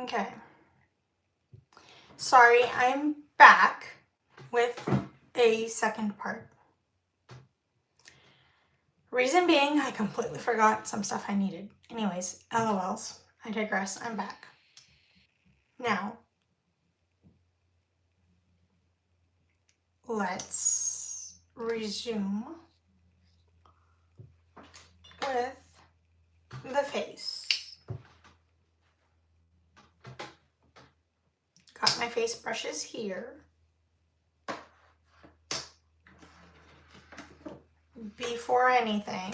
Okay. Sorry, I'm back with a second part. Reason being, I completely forgot some stuff I needed. Anyways, LOLs. I digress. I'm back. Now, let's resume with the face. Got my face brushes here. Before anything,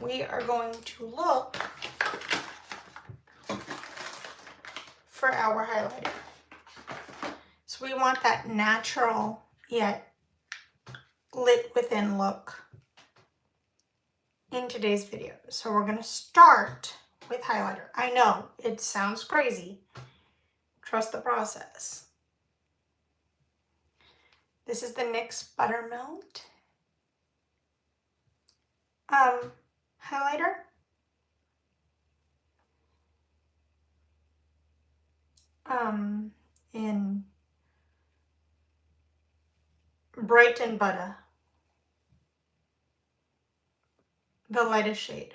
we are going to look for our highlighter. So we want that natural yet lit within look in today's video. So we're going to start with highlighter. I know it sounds crazy. Trust the process. This is the NYX Buttermelt highlighter. In Bright and Butter, the lightest shade.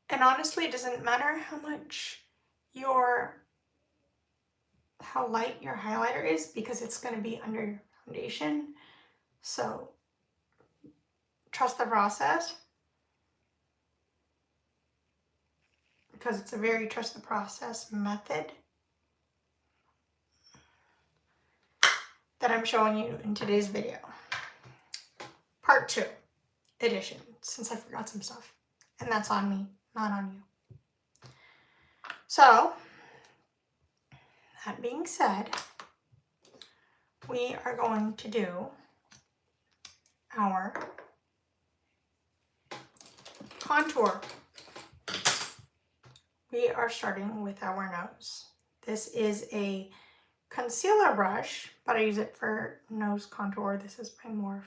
And honestly, it doesn't matter how light your highlighter is, because it's going to be under your foundation. So trust the process, because it's a very trust the process method that I'm showing you in today's video. Part 2 edition, since I forgot some stuff. And that's on me, not on you. So, that being said, we are going to do our contour. We are starting with our nose. This is a concealer brush, but I use it for nose contour. This is my Morphe.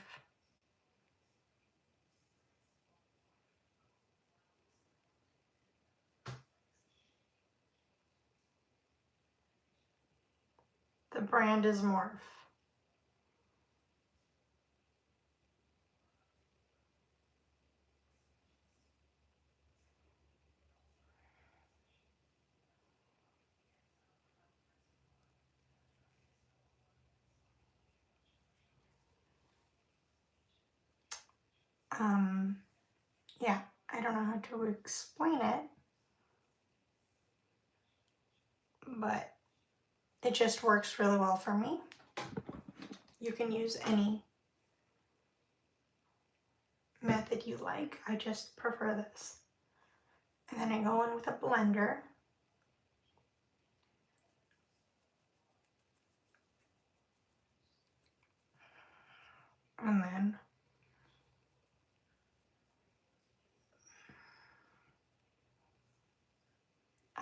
The brand is Morphe. Yeah, I don't know how to explain it, but it just works really well for me. You can use any method you like. I just prefer this. And then I go in with a blender. And then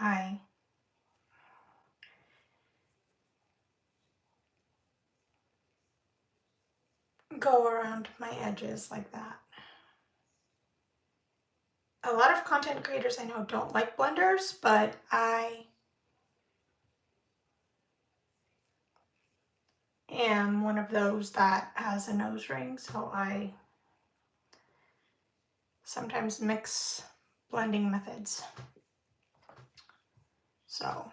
I go around my edges like that. A lot of content creators I know don't like blenders, but I am one of those that has a nose ring, so I sometimes mix blending methods. So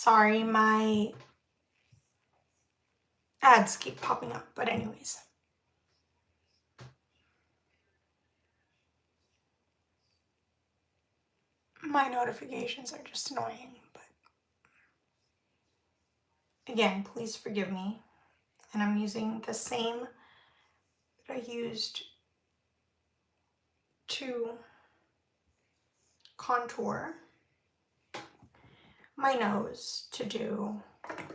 Sorry, my ads keep popping up, but anyways. My notifications are just annoying, but again, please forgive me. And I'm using the same that I used to contour my nose to do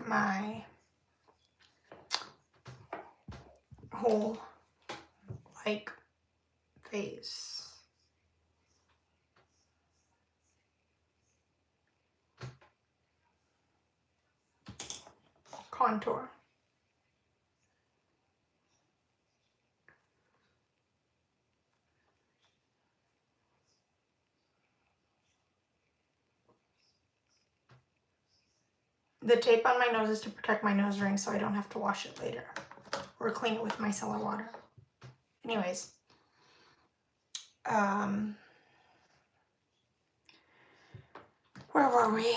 my whole like face. Contour. The tape on my nose is to protect my nose ring so I don't have to wash it later or clean it with micellar water. Anyways, where were we?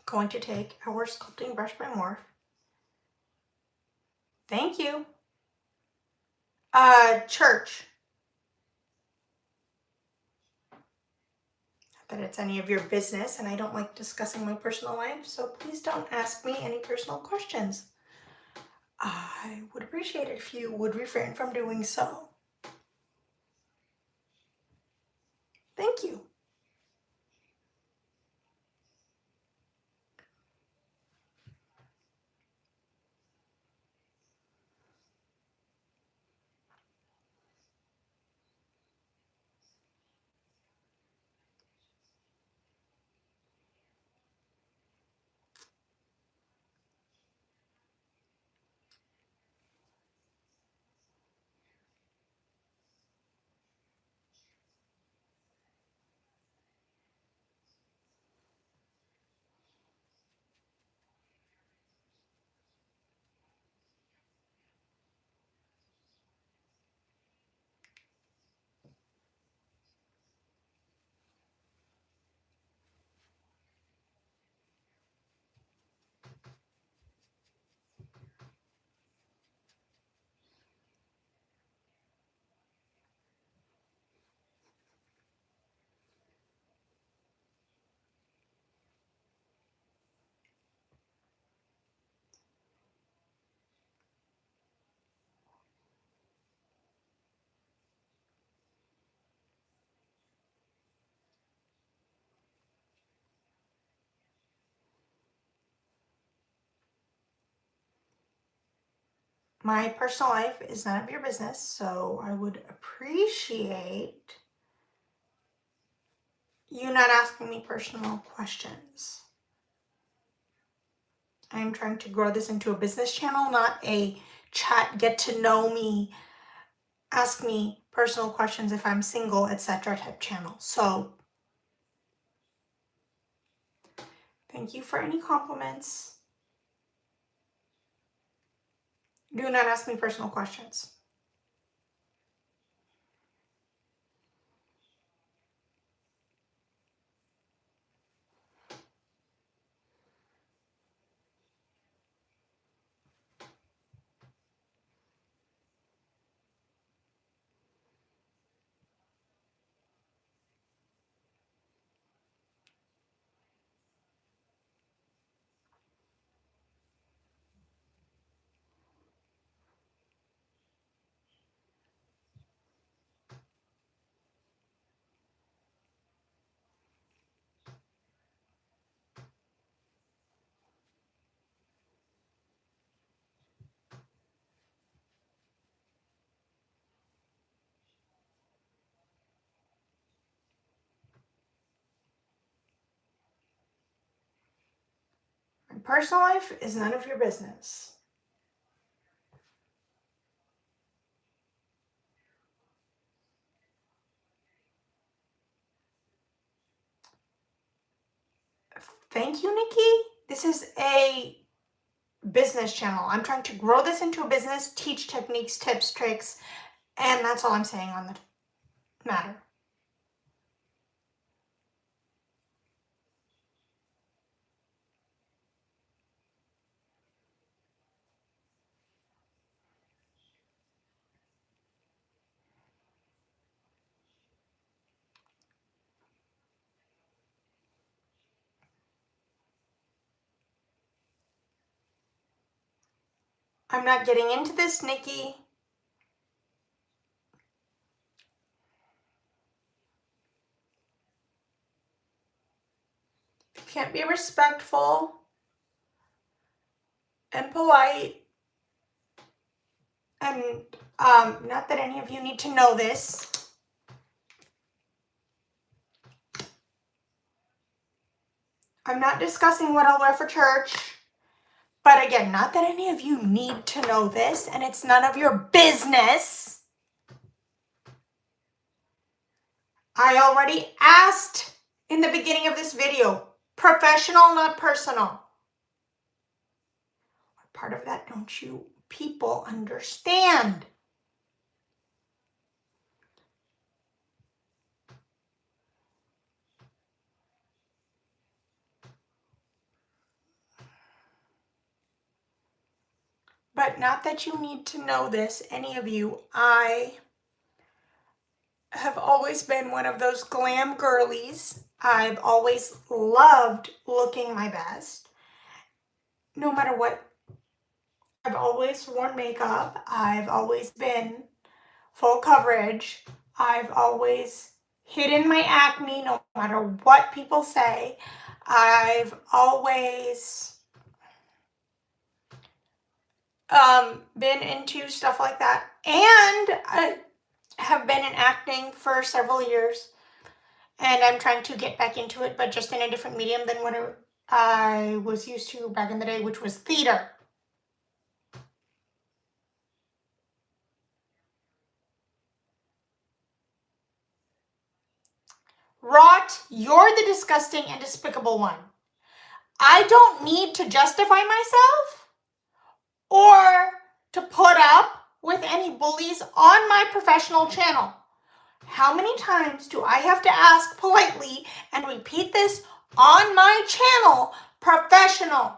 Going to take our sculpting brush by Morphe. Thank you. Church. Not that it's any of your business, and I don't like discussing my personal life, so please don't ask me any personal questions. I would appreciate it if you would refrain from doing so. Thank you. My personal life is none of your business, so I would appreciate you not asking me personal questions. I'm trying to grow this into a business channel, not a chat, get to know me, ask me personal questions if I'm single, etc. type channel. So thank you for any compliments. Do not ask me personal questions. My personal life is none of your business. Thank you, Nikki. This is a business channel. I'm trying to grow this into a business, teach techniques, tips, tricks, and that's all I'm saying on the matter. I'm not getting into this, Nikki. You can't be respectful and polite. And not that any of you need to know this. I'm not discussing what I'll wear for church. But again, not that any of you need to know this, and it's none of your business. I already asked in the beginning of this video, professional, not personal. What part of that don't you people understand? But not that you need to know this, any of you. I have always been one of those glam girlies. I've always loved looking my best, no matter what. I've always worn makeup. I've always been full coverage. I've always hidden my acne, no matter what people say. I've always been into stuff like that. And I have been in acting for several years. And I'm trying to get back into it, but just in a different medium than what I was used to back in the day, which was theater. Rot, you're the disgusting and despicable one. I don't need to justify myself or to put up with any bullies on my professional channel. How many times do I have to ask politely and repeat this on my channel? Professional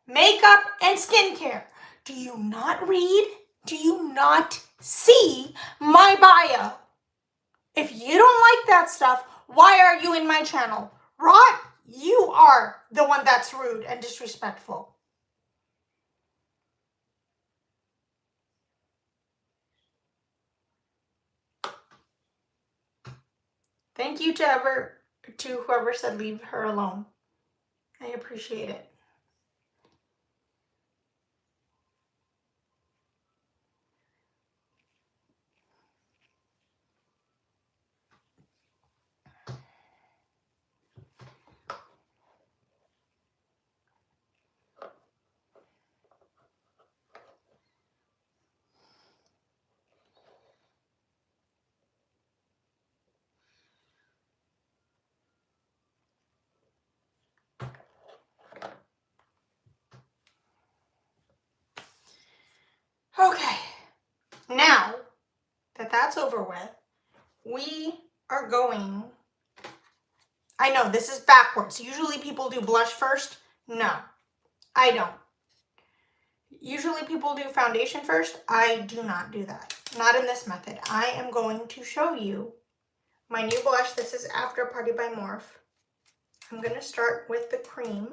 makeup and skincare. Do you not read? Do you not see my bio? If you don't like that stuff, why are you in my channel? Rot, you are the one that's rude and disrespectful. Thank you to whoever said leave her alone. I appreciate it. Okay, now that that's over with, we are going, I know this is backwards. Usually people do blush first. No, I don't. Usually people do foundation first. I do not do that. Not in this method. I am going to show you my new blush. This is After Party by Morphe. I'm going to start with the cream.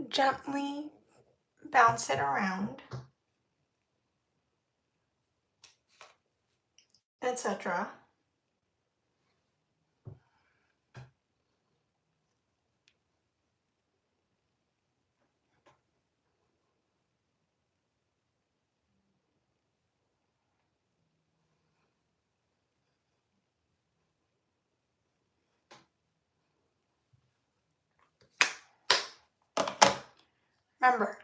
Gently bounce it around, etc. Remember,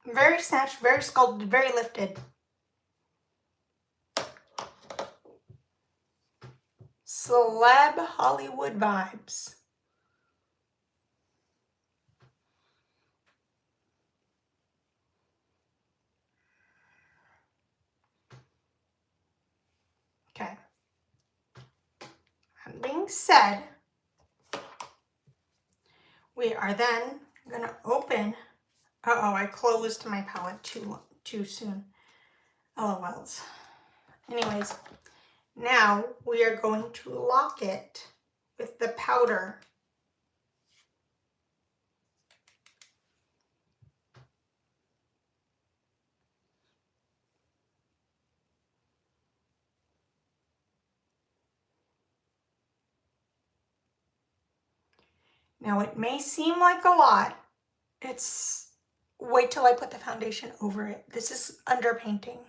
Very snatched, very sculpted, very lifted. Celeb Hollywood vibes. Okay. That being said, we are then going to open. Uh-oh, I closed my palette too soon. LOLs. Anyways, now we are going to lock it with the powder. Now it may seem like a lot. Wait till I put the foundation over it. This is underpainting.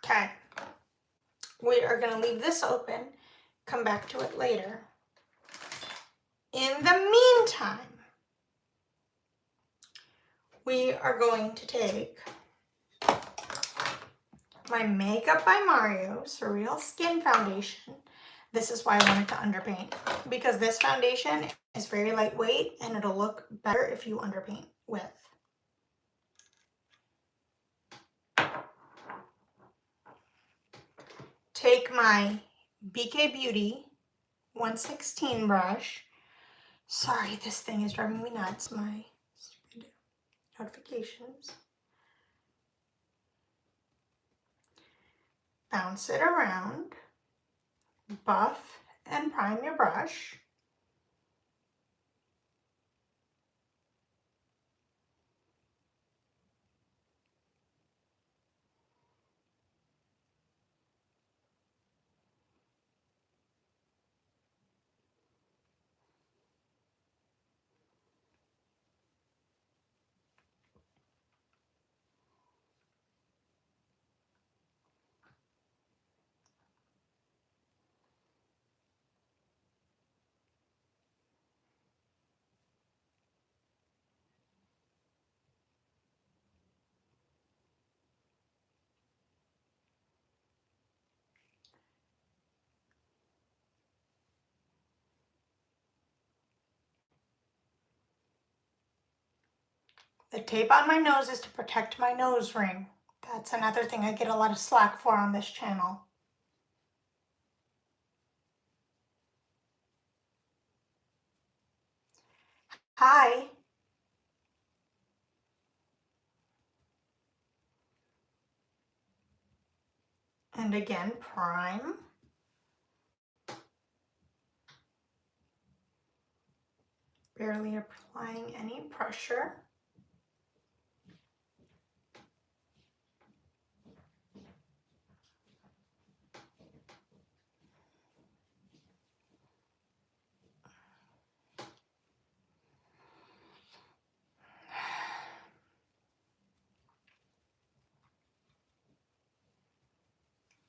Okay. We are going to leave this open, come back to it later. In the meantime, we are going to take my Makeup by Mario Surreal Skin Foundation. This is why I wanted to underpaint, because this foundation is very lightweight and it'll look better if you underpaint with. Take my BK Beauty 116 brush. Sorry, this thing is driving me nuts, my stupid notifications. Bounce it around, buff and prime your brush. The tape on my nose is to protect my nose ring. That's another thing I get a lot of slack for on this channel. Hi. And again, prime. Barely applying any pressure.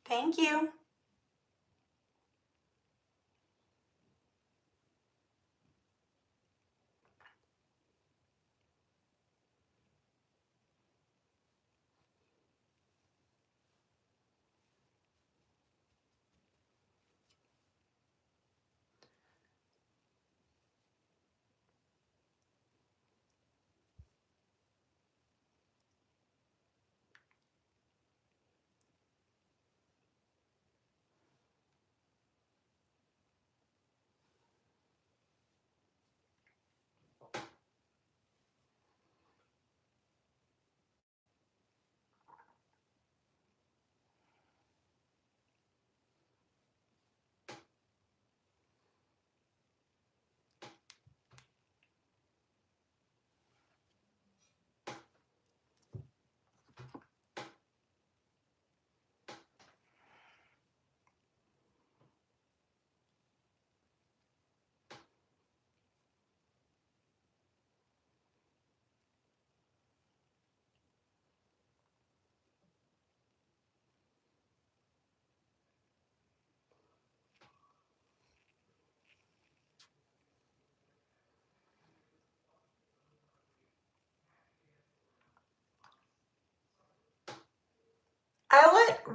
Thank you.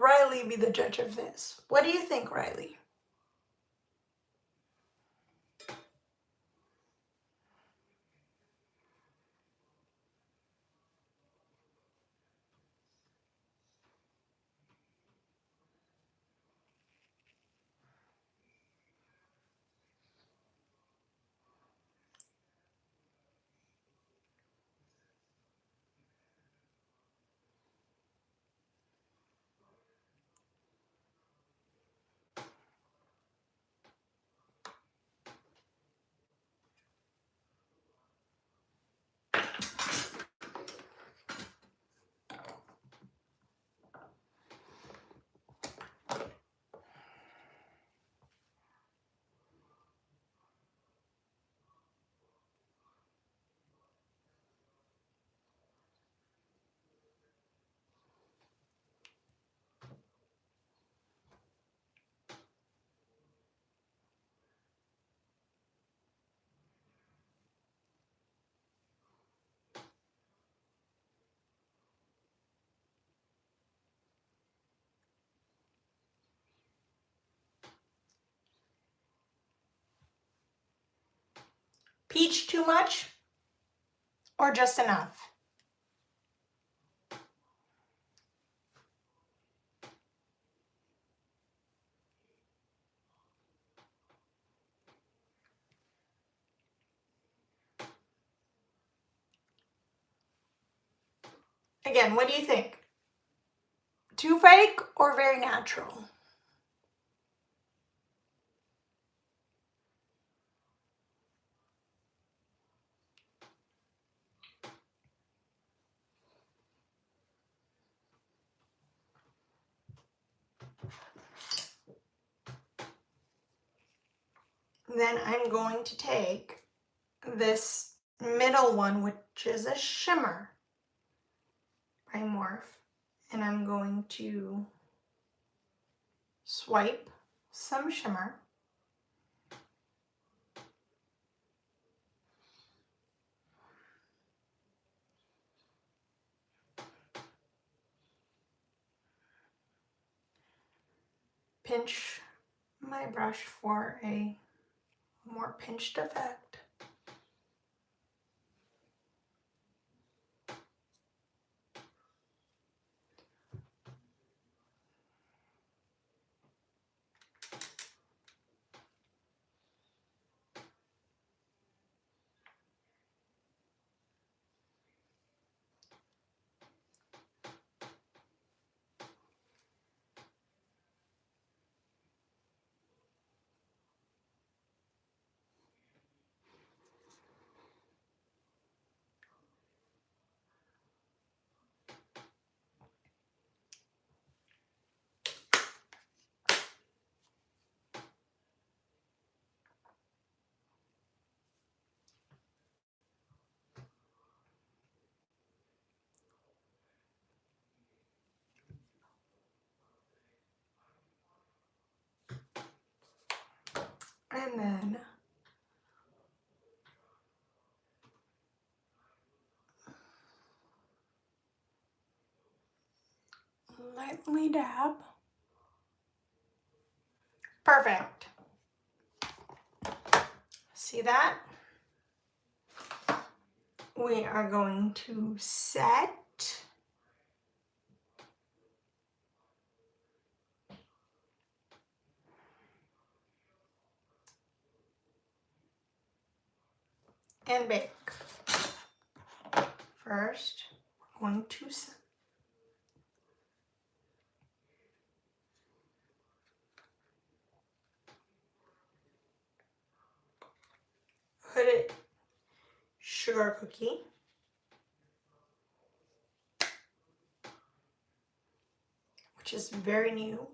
Riley be the judge of this. What do you think, Riley? Peach too much or just enough? Again, what do you think? Too fake or very natural? Then I'm going to take this middle one, which is a shimmer by Morph, and I'm going to swipe some shimmer. Pinch my brush for a more pinched effect. And then lightly dab. Perfect. See that? We are going to set. And bake. First, we're going to hooded sugar cookie. Which is very new.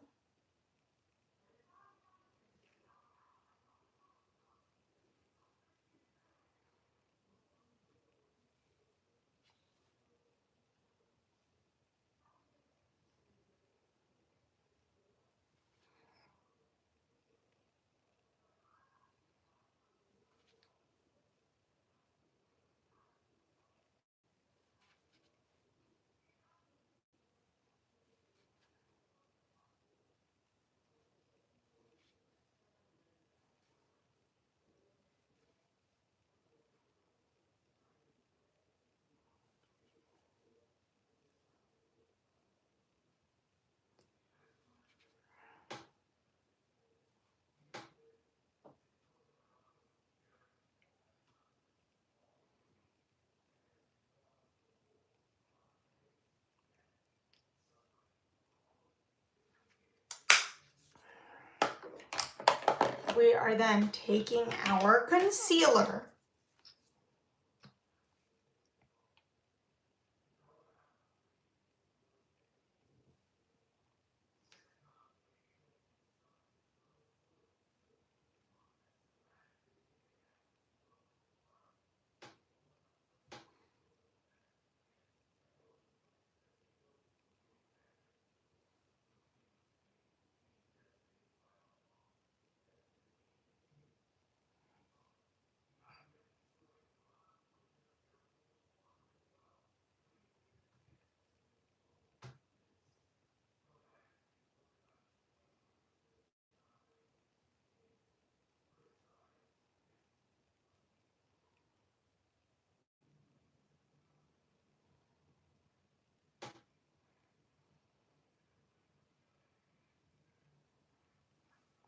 we are then taking our concealer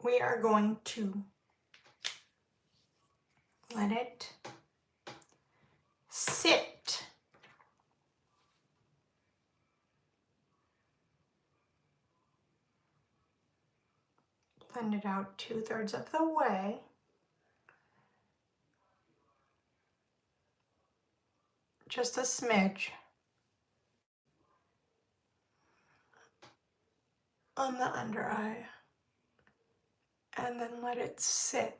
we are going to let it sit. Blend it out 2/3 of the way. Just a smidge on the under eye. And then let it sit.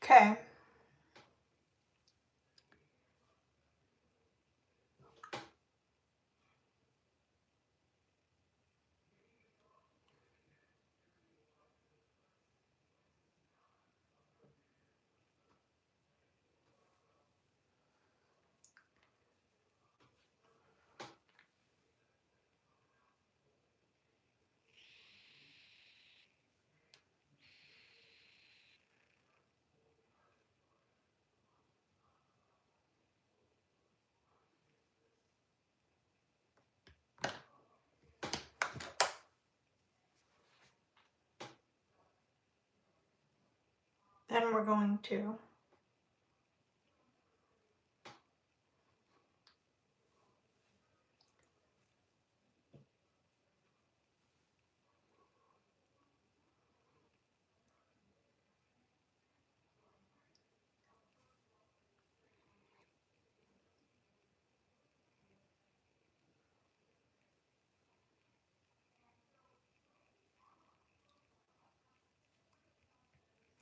Okay. Then we're going to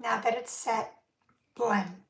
now that it's set, blend.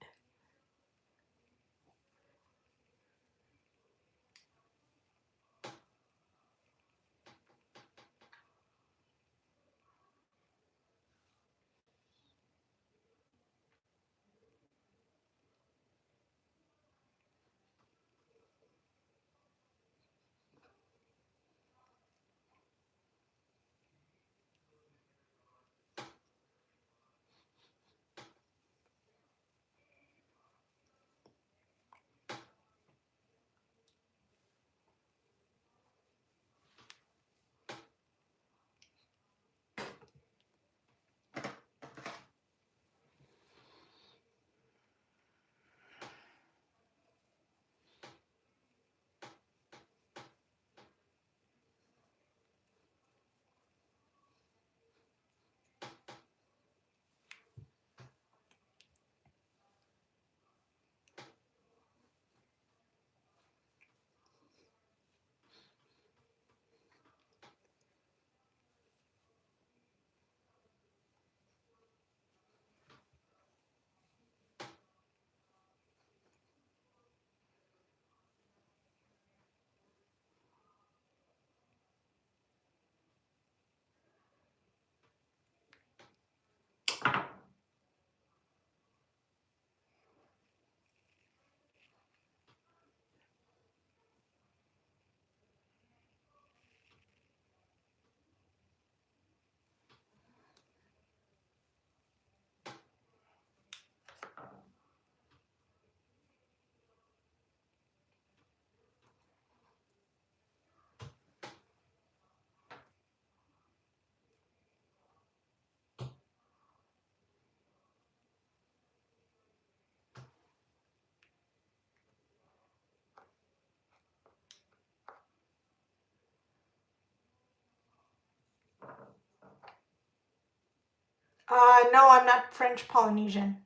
No, I'm not French Polynesian.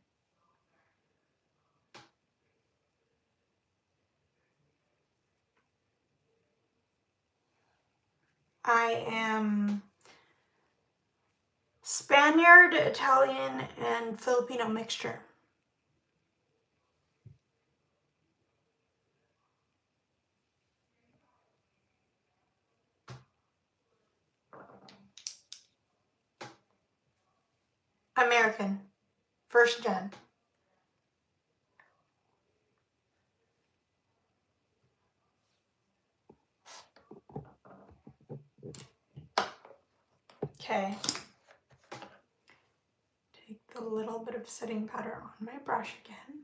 I am Spaniard, Italian, and Filipino mixture. American. First gen. Okay. Take the little bit of setting powder on my brush again.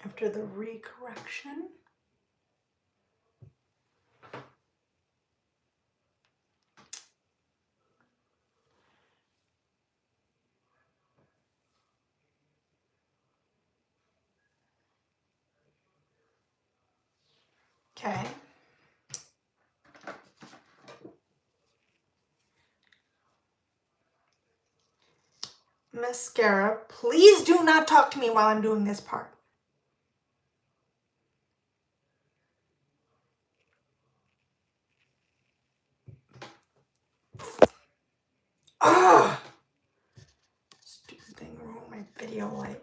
After the recorrection. Okay. Mascara. Please do not talk to me while I'm doing this part. Ugh! Stupid thing ruined my video light.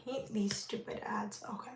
Hate these stupid ads. Okay.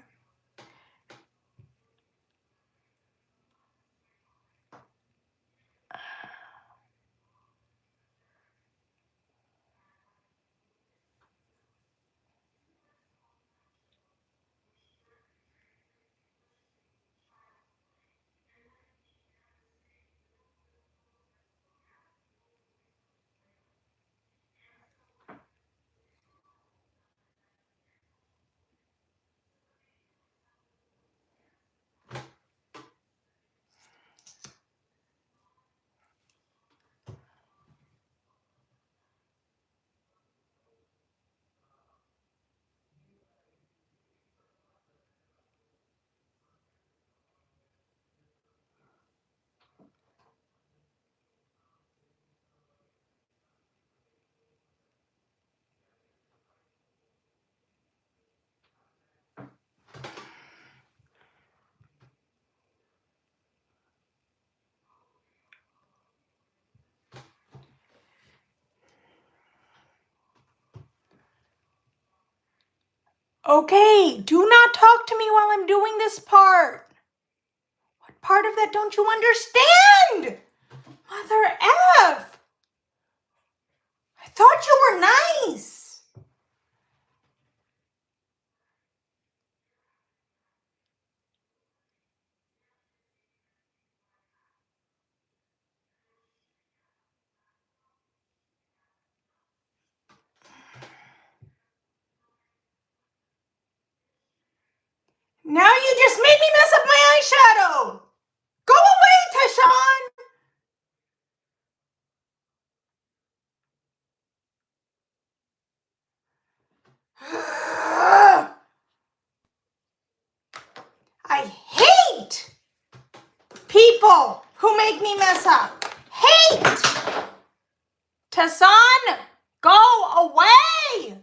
Okay, do not talk to me while I'm doing this part. What part of that don't you understand? Mother F. I thought you were nice. Now you just made me mess up my eyeshadow. Go away, Tashawn. I hate people who make me mess up. Hate. Tashawn, go away.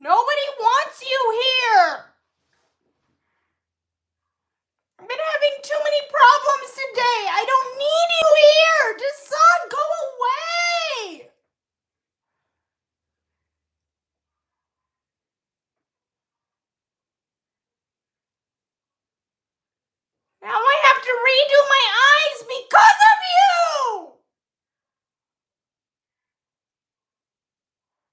Nobody wants you here. I've been having too many problems today. I don't need you here. Tashawn, go away. Now I have to redo my eyes because of you!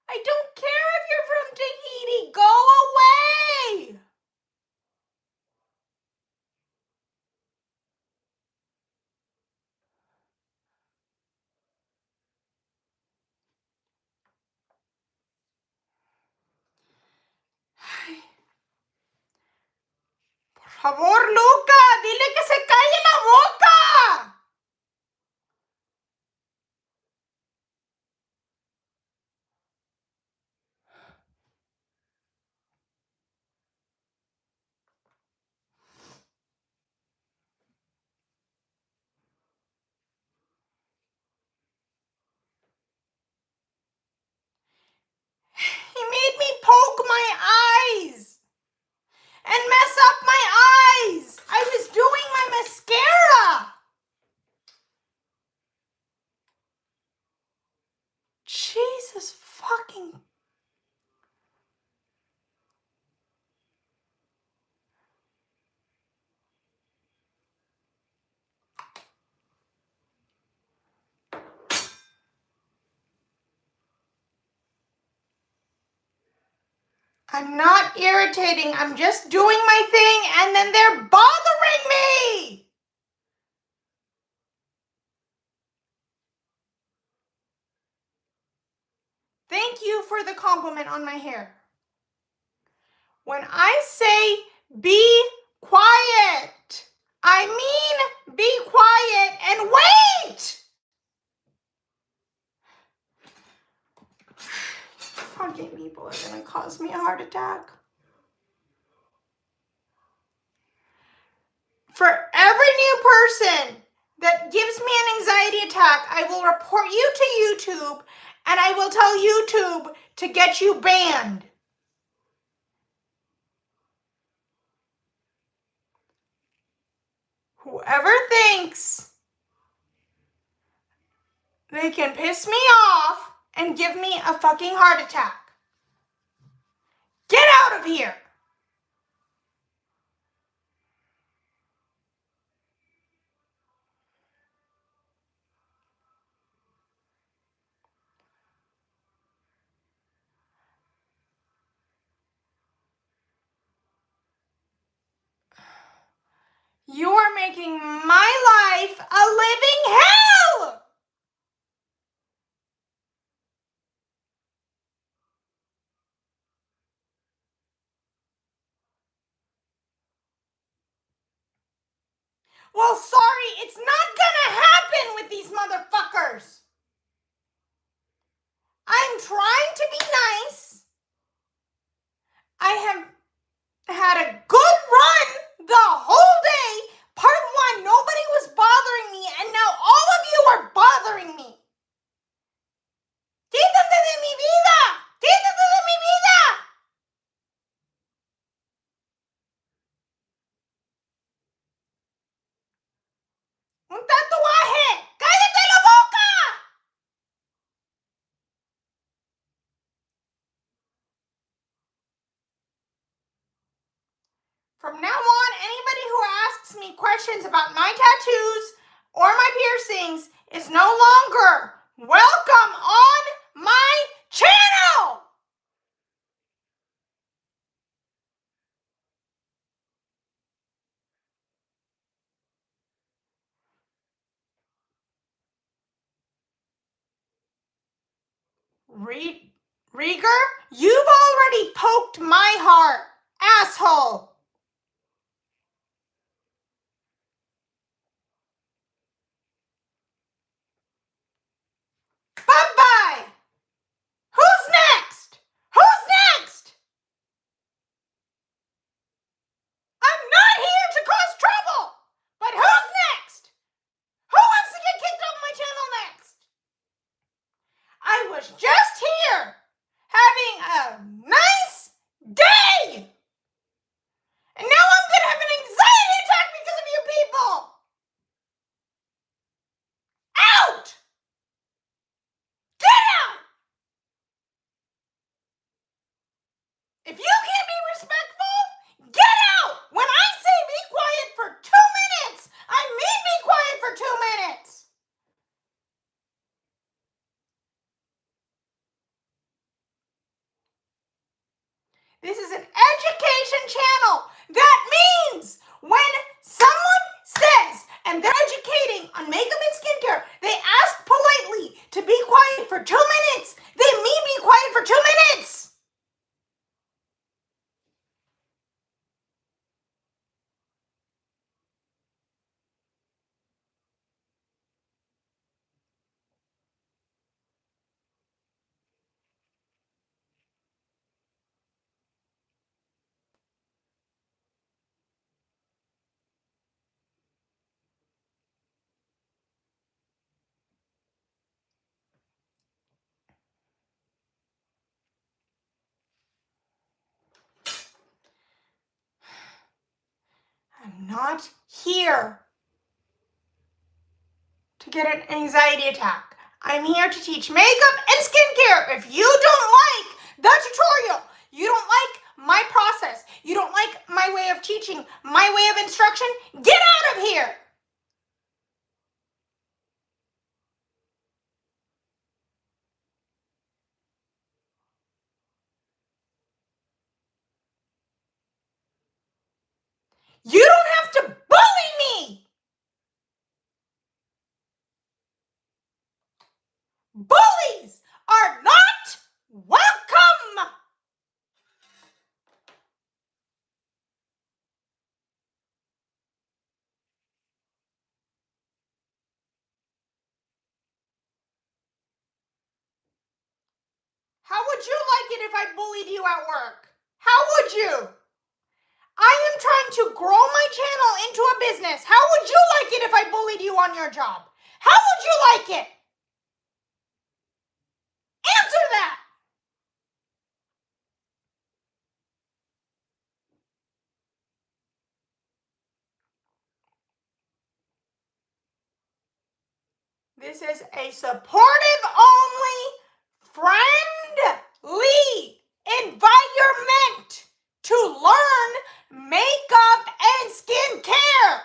I don't care if you're from Tahiti. Go away! Ay. Por favor, Luca, dile que se calle la boca! I'm not irritating. I'm just doing my thing and then they're bothering me. Thank you for the compliment on my hair. When I say be quiet, I mean be quiet and wait. Fucking people are gonna cause me a heart attack. For every new person that gives me an anxiety attack, I will report you to YouTube and I will tell YouTube to get you banned. Whoever thinks they can piss me off and give me a fucking heart attack, get out of here. You are making my life a living hell! Well, sorry, it's not gonna happen with these motherfuckers. I'm trying to be nice. I have had a good run the whole day. Part one, nobody was bothering me, and now all of you are bothering me. Quítate de mi vida! Quítate de mi vida! Un tatuaje! ¡Cállate la boca! From now on, anybody who asks me questions about my tattoos or my piercings is no longer welcome on my channel! Rieger, you've already poked my heart, asshole! Bye-bye! Who's next? Who's next? I'm not here to cause trouble! But who's next? Who wants to get kicked off my channel next? I was just here having a nice day! And now I'm gonna have an anxiety attack because of you people! Out! Get out! If you can't be respectful, get out! When I say be quiet for 2 minutes, I mean be quiet for 2 minutes! This is an education channel. That means when someone says, and they're educating on makeup and skincare, they ask politely to be quiet for 2 minutes. They mean be quiet for 2 minutes. I'm not here to get an anxiety attack. I'm here to teach makeup and skincare. If you don't like the tutorial, you don't like my process, you don't like my way of teaching, my way of instruction, get out of here. You don't have to bully me. Bullies are not welcome. How would you like it if I bullied you at work? How would you? I am trying to grow my channel into a business. How would you like it if I bullied you on your job? How would you like it? Answer that. This is a supportive only, friendly environment to learn makeup and skincare.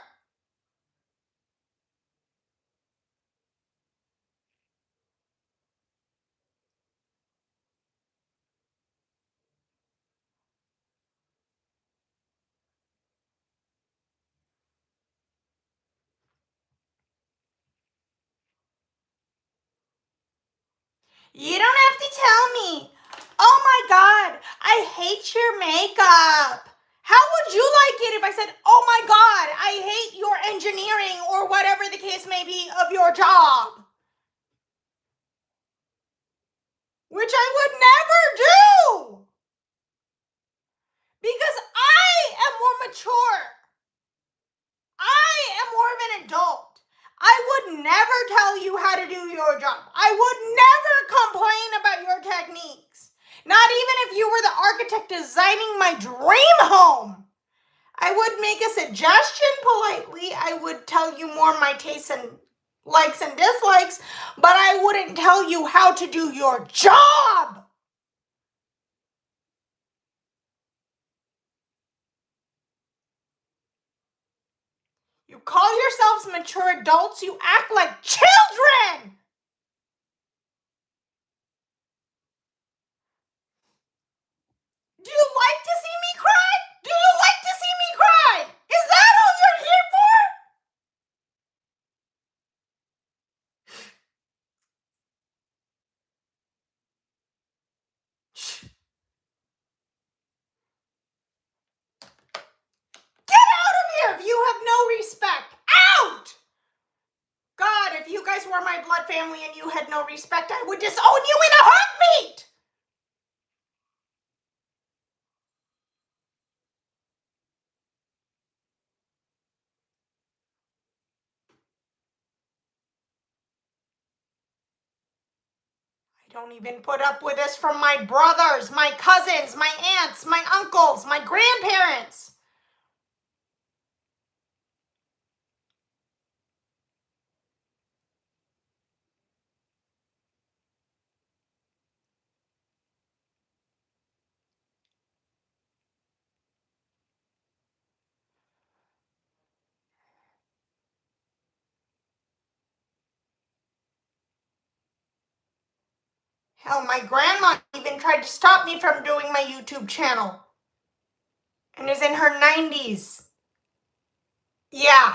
You don't have to tell me, oh my God, I hate your makeup. How would you like it if I said, oh my God, I hate your engineering or whatever the case may be of your job? Which I would never do. Because I am more mature. I am more of an adult. I would never tell you how to do your job. I would never complain about your techniques. Not even if you were the architect designing my dream home. I would make a suggestion politely. I would tell you more my tastes and likes and dislikes, but I wouldn't tell you how to do your job. You call yourselves mature adults, you act like children! Do you like to see me cry? Do you like to see me cry? Is that all you're here for? Get out of here if you have no respect. Out! God, if you guys were my blood family and you had no respect, I would disown you in a heartbeat! I don't even put up with this from my brothers, my cousins, my aunts, my uncles, my grandparents. Hell, my grandma even tried to stop me from doing my YouTube channel. And is in her 90s. Yeah.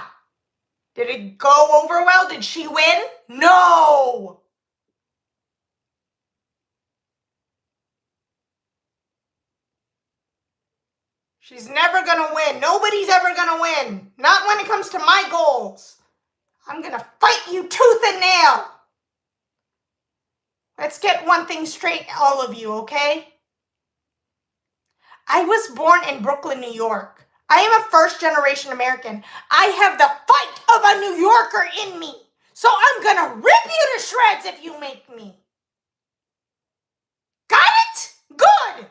Did it go over well? Did she win? No! She's never gonna win. Nobody's ever gonna win. Not when it comes to my goals. I'm gonna fight you tooth and nail. Let's get one thing straight, all of you, okay? I was born in Brooklyn, New York. I am a first-generation American. I have the fight of a New Yorker in me. So I'm gonna rip you to shreds if you make me. Got it? Good!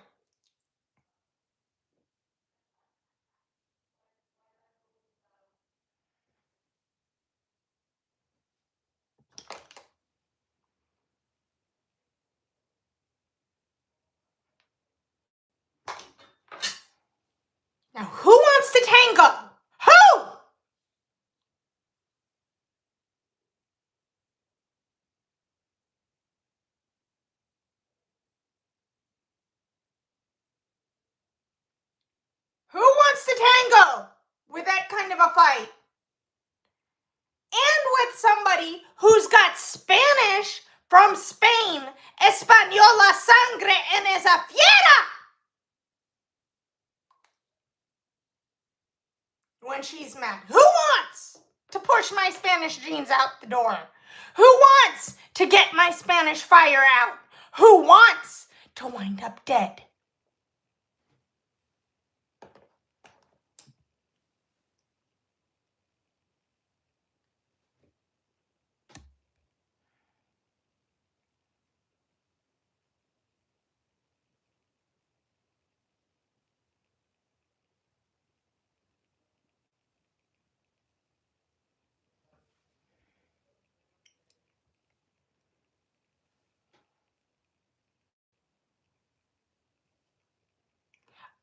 Now who wants to tango? Who? kind of a fight. And with somebody who's got Spanish from Spain, Española sangre en esa fiera. When she's mad. Who wants to push my Spanish genes out the door? Who wants to get my Spanish fire out? Who wants to wind up dead?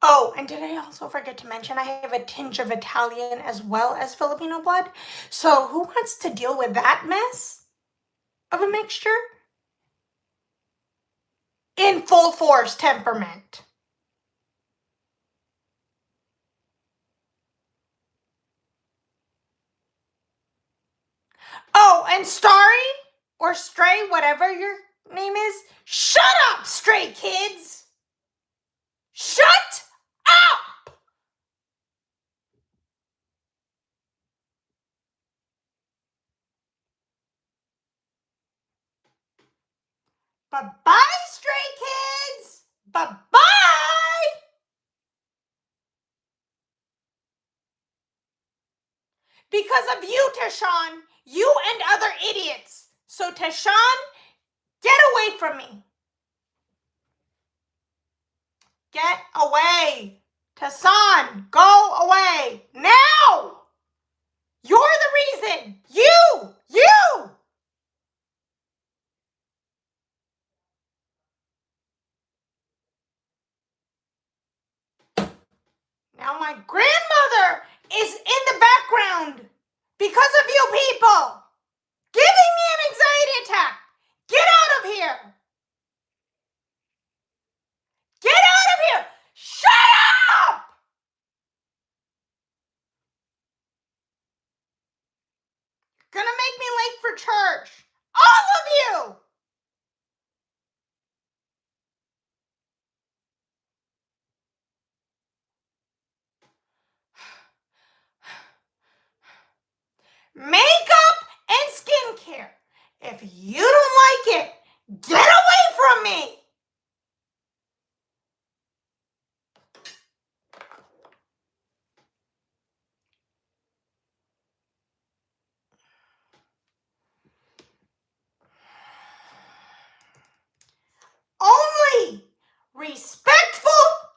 Oh, and did I also forget to mention I have a tinge of Italian as well as Filipino blood? So who wants to deal with that mess of a mixture? In full force temperament. Oh, and Starry or Stray, whatever your name is, shut up, stray kids! Shut up! Bye-bye, stray kids! Bye-bye! Because of you, Tashawn. You and other idiots. So, Tashawn, get away from me. Get away. Tashawn, go away. Now! You're the reason. You! Now my grandmother is in the background because of you people. Giving me an anxiety attack. Get out of here. Get out of here. Shut up. Gonna make me late for church. All of you. Makeup and skincare. If you don't like it, get away from me. Only respectful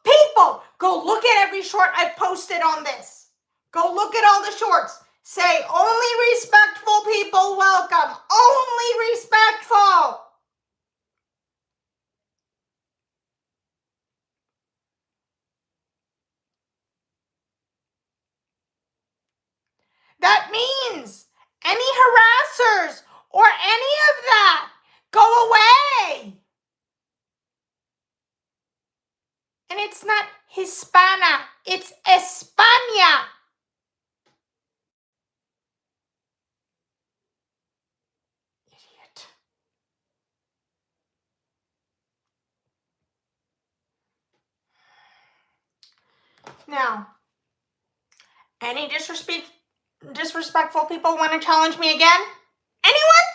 people. Go look at every short I've posted on this. Go look at all the shorts. Say only respectful people welcome. Only respectful. That means any harassers or any of that, go away. And it's not Hispana, it's España. Idiot. Now, any disrespectful people want to challenge me again? Anyone?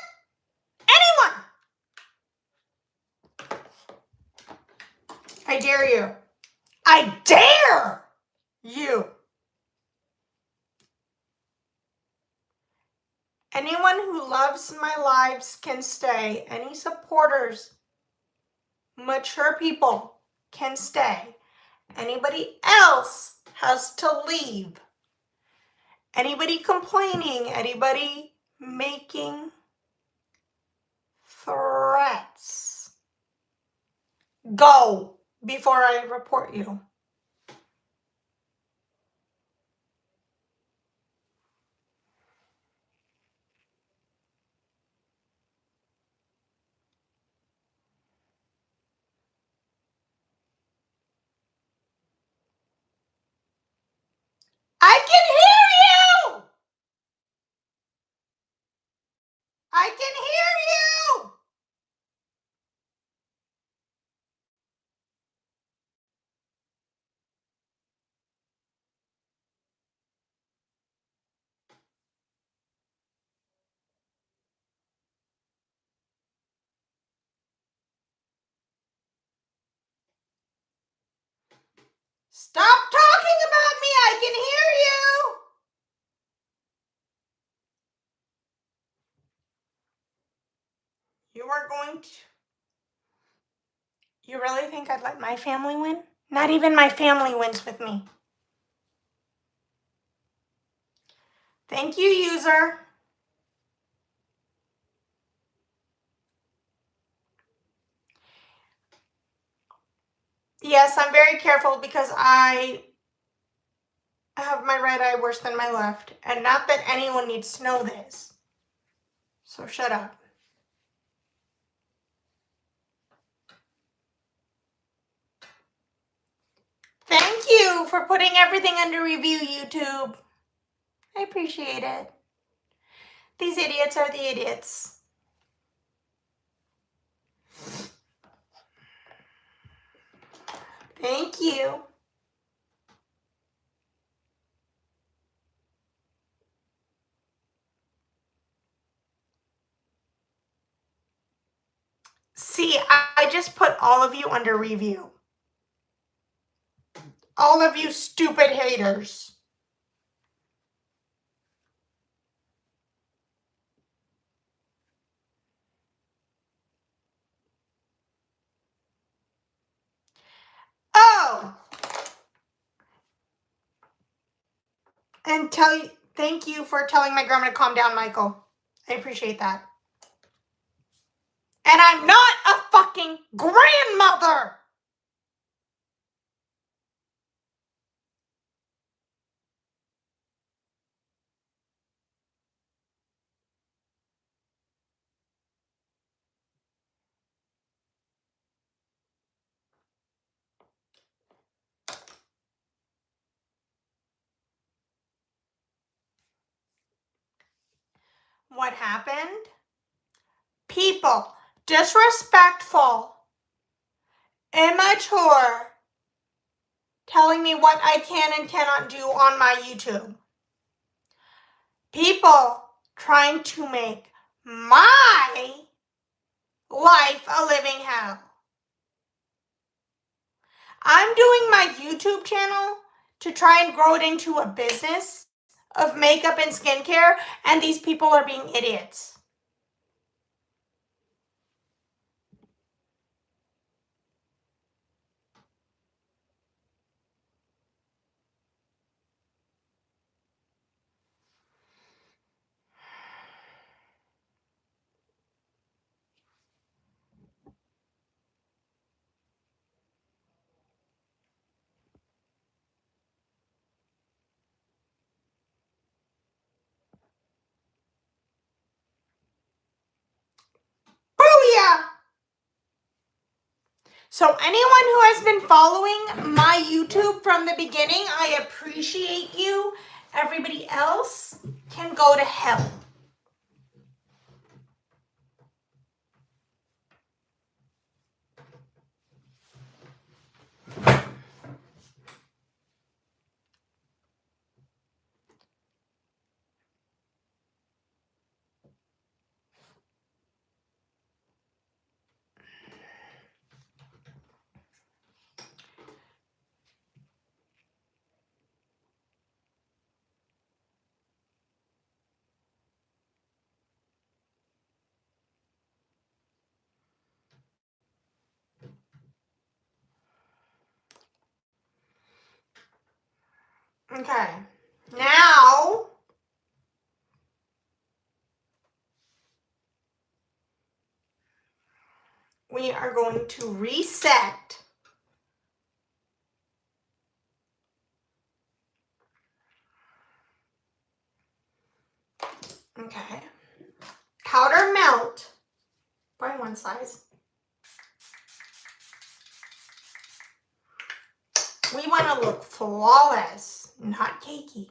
I dare you. I dare you. Anyone who loves my lives can stay. Any supporters, mature people can stay. Anybody else has to leave. Anybody complaining, anybody making threats, go before I report you. I can hear Stop talking about me. I can hear you. You are going to... You really think I'd let my family win? Not even my family wins with me. Thank you, user. Yes, I'm very careful because I have my right eye worse than my left. And not that anyone needs to know this. So shut up. Thank you for putting everything under review, YouTube. I appreciate it. These idiots are the idiots. Thank you. See, I just put all of you under review. All of you stupid haters. Oh! And thank you for telling my grandma to calm down, Michael. I appreciate that. And I'm not a fucking grandmother! What happened? People, disrespectful, immature, telling me what I can and cannot do on my YouTube. People trying to make my life a living hell. I'm doing my YouTube channel to try and grow it into a business of makeup and skincare, and these people are being idiots. Booyah! So anyone who has been following my YouTube from the beginning, I appreciate you. Everybody else can go to hell. Okay, now we are going to reset. Okay, powder melt by one size. We want to look flawless, not cakey.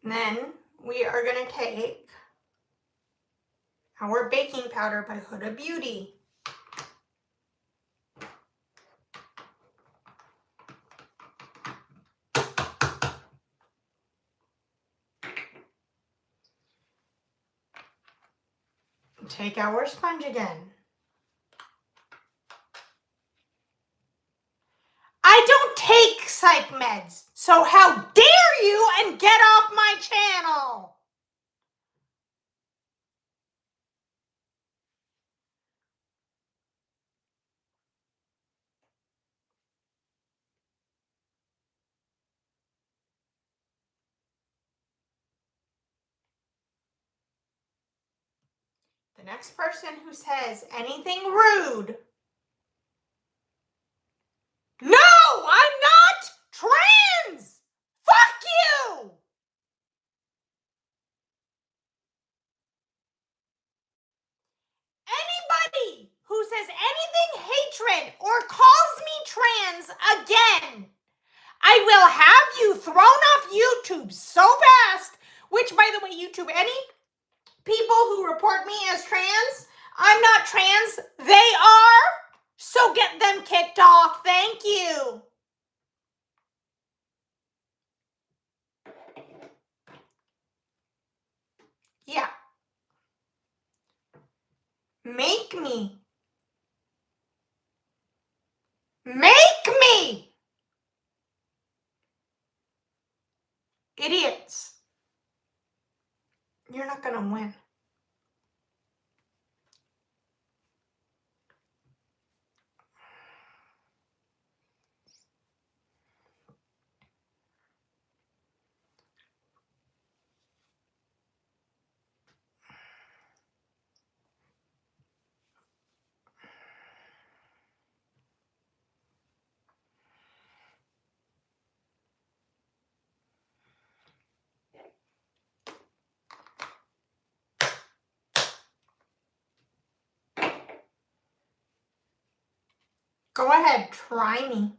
Then we are going to take our baking powder by Huda Beauty. Take our sponge again. I don't take psych meds, so how dare you and get off my channel! The next person who says anything rude. No, I'm not trans! Fuck you! Anybody who says anything hatred or calls me trans again, I will have you thrown off YouTube so fast, which, by the way, YouTube, any people who report me as trans, I'm not trans, they are, so get them kicked off. Thank you. Yeah. Make me. Make me. Idiots. You're not gonna win. Go ahead, try me.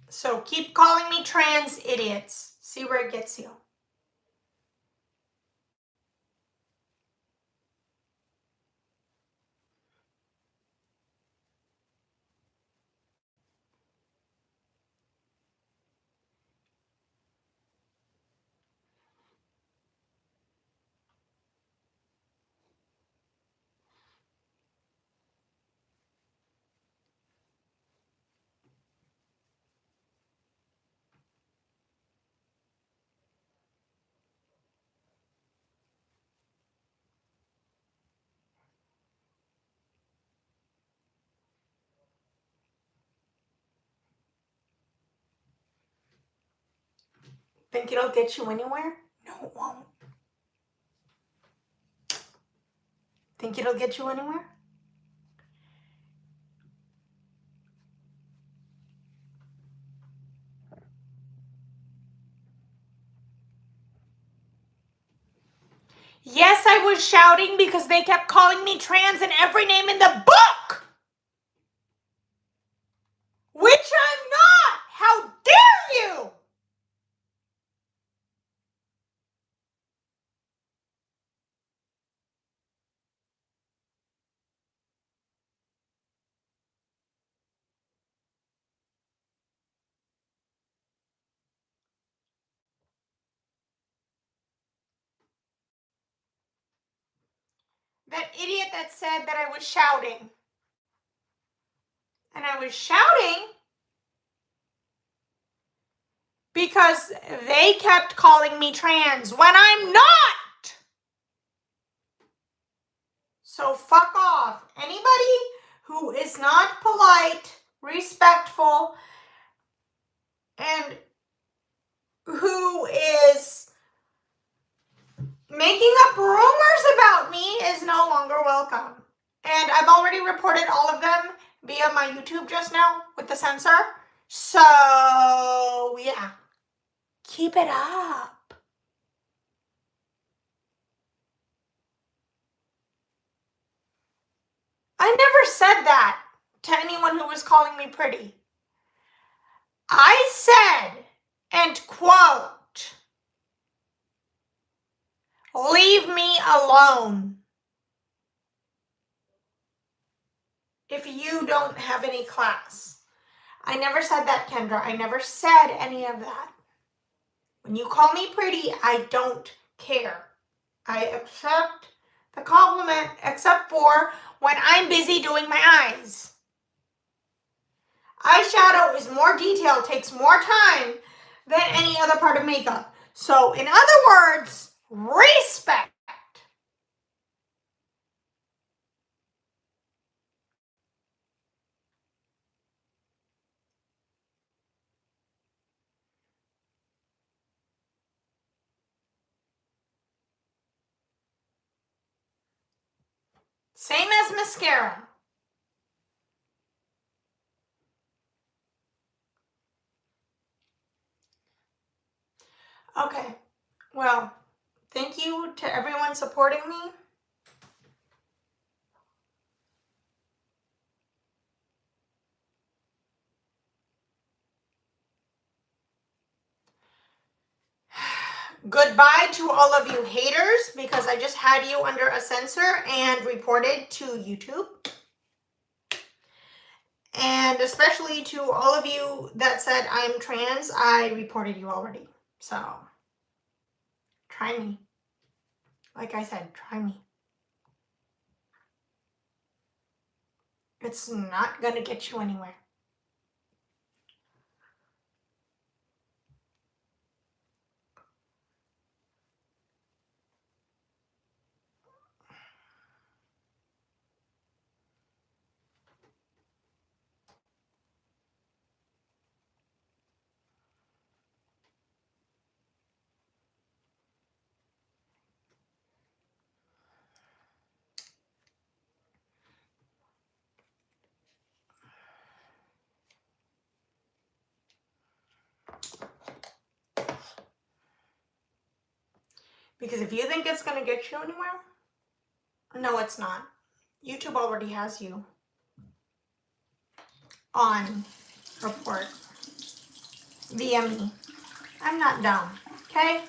So keep calling me trans idiots. See where it gets you. Think it'll get you anywhere? No, it won't. Think it'll get you anywhere? Yes, I was shouting because they kept calling me trans in every name in the book! Which I'm not! How dare you! That idiot that said that I was shouting. And I was shouting because they kept calling me trans when I'm not! So fuck off. Anybody who is not polite, respectful, and who is making up rumors about me is no longer welcome. And I've already reported all of them via my YouTube just now with the censor. So, yeah. Keep it up. I never said that to anyone who was calling me pretty. I said, and quote, "Leave me alone if you don't have any class." I never said that, Kendra. I never said any of that. When you call me pretty, I don't care. I accept the compliment, except for when I'm busy doing my eyes. Eyeshadow is more detailed, takes more time than any other part of makeup. So, in other words, respect. Same as mascara. Okay, well, thank you to everyone supporting me. Goodbye to all of you haters, because I just had you under a censor and reported to YouTube. And especially to all of you that said I'm trans, I reported you already. So, try me. Like I said, try me. It's not gonna get you anywhere. Because if you think it's gonna get you anywhere, no, it's not. YouTube already has you on report. via me. I'm not dumb, okay?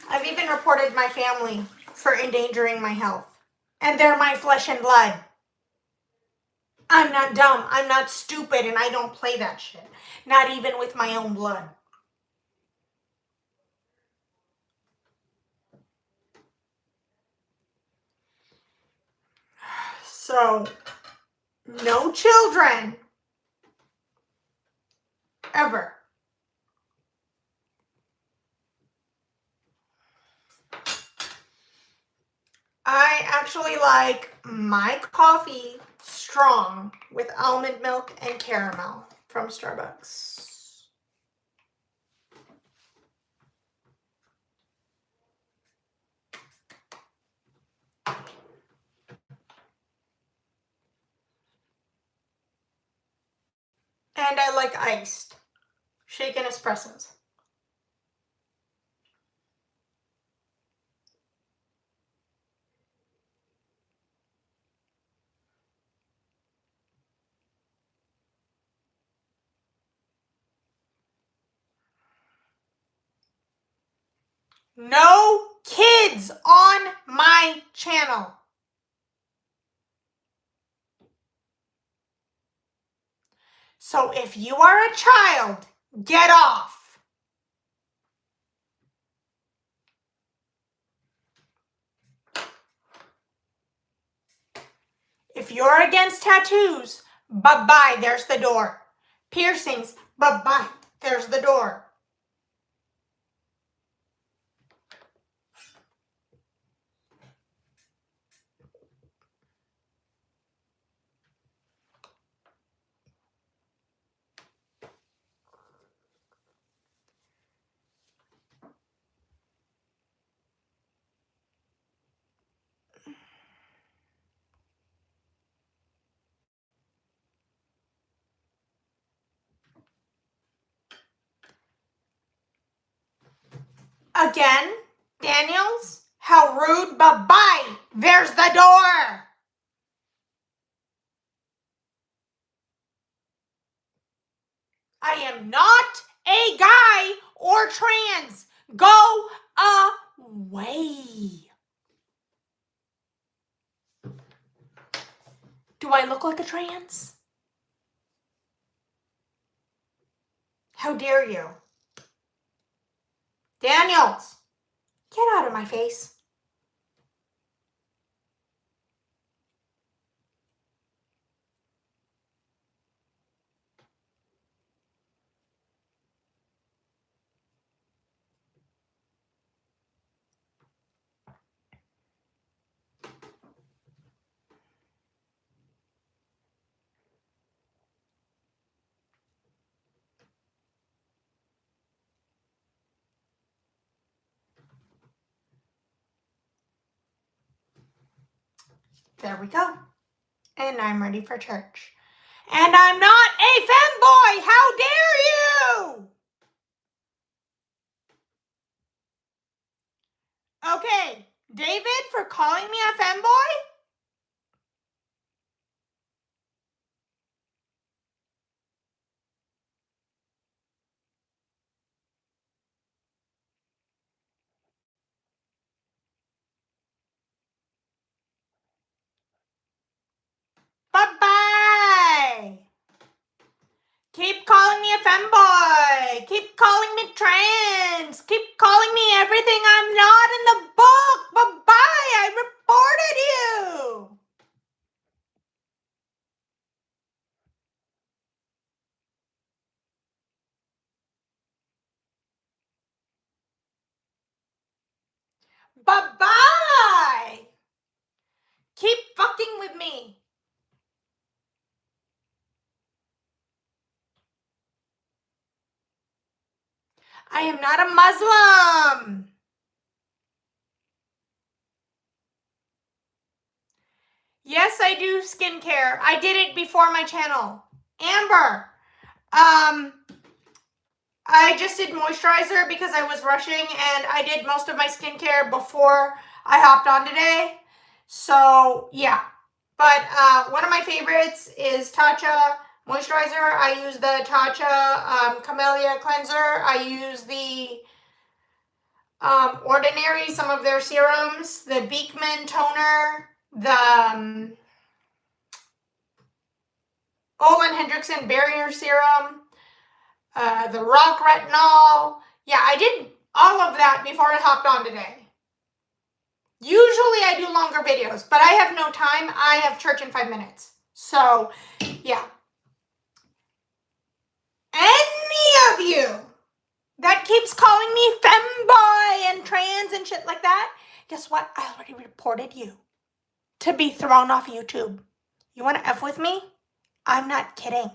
I've even reported my family for endangering my health. And they're my flesh and blood. I'm not dumb. I'm not stupid, and I don't play that shit. Not even with my own blood. So, no children. Ever. I actually like my coffee strong with almond milk and caramel from Starbucks. And I like iced, shaken espressos. No kids on my channel. So if you are a child, get off. If you're against tattoos, bye-bye, there's the door. Piercings, bye-bye, there's the door. Again, Daniels, how rude, bye-bye, there's the door. I am not a guy or trans. Go away. Do I look like a trans? How dare you? Daniels, get out of my face. There we go. And I'm ready for church. And I'm not a femboy! How dare you! Okay, David, for calling me a femboy? Bye-bye! Keep calling me a femboy! Keep calling me trans! Keep calling me everything I'm not in the book! Bye-bye! I reported you! Bye-bye! Keep fucking with me! I am not a Muslim! Yes, I do skincare. I did it before my channel. Amber, I just did moisturizer because I was rushing, and I did most of my skincare before I hopped on today. So, yeah. But one of my favorites is Tatcha moisturizer. I use the Tatcha Camellia cleanser. I use the Ordinary, some of their serums, the Beekman toner, the Olin Hendrickson barrier serum, the Rock retinol. Yeah, I did all of that before I hopped on today. Usually I do longer videos, but I have no time. I have church in 5 minutes. So, yeah. Any of you that keeps calling me femboy and trans and shit like that, guess what? I already reported you to be thrown off YouTube. You want to F with me? I'm not kidding.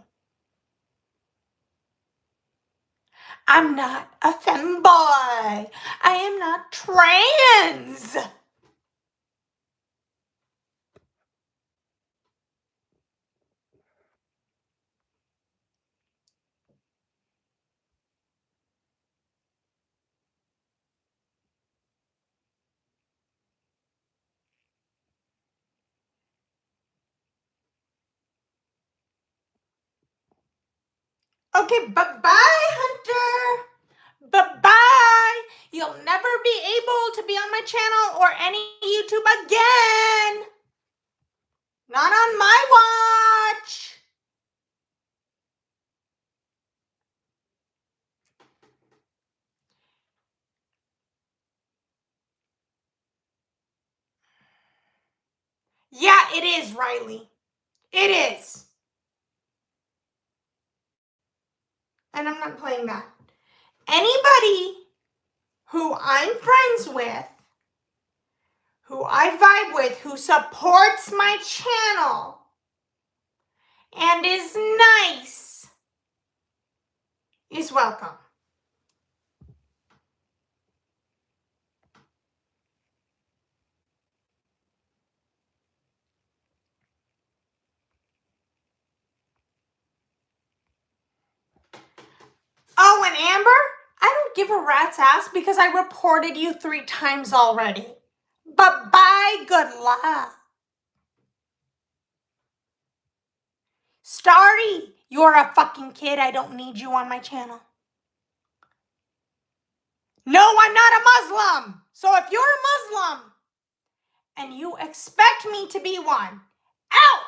I'm not a femboy. I am not trans. Okay, bye-bye, Hunter. Bye-bye. You'll never be able to be on my channel or any YouTube again. Not on my watch. Yeah, it is, Riley. It is. And I'm not playing that. Anybody who I'm friends with, who I vibe with, who supports my channel and is nice, is welcome. Oh, and Amber, I don't give a rat's ass because I reported you 3 times already. Bye-bye, good luck. Starry, you're a fucking kid. I don't need you on my channel. No, I'm not a Muslim. So if you're a Muslim and you expect me to be one, out.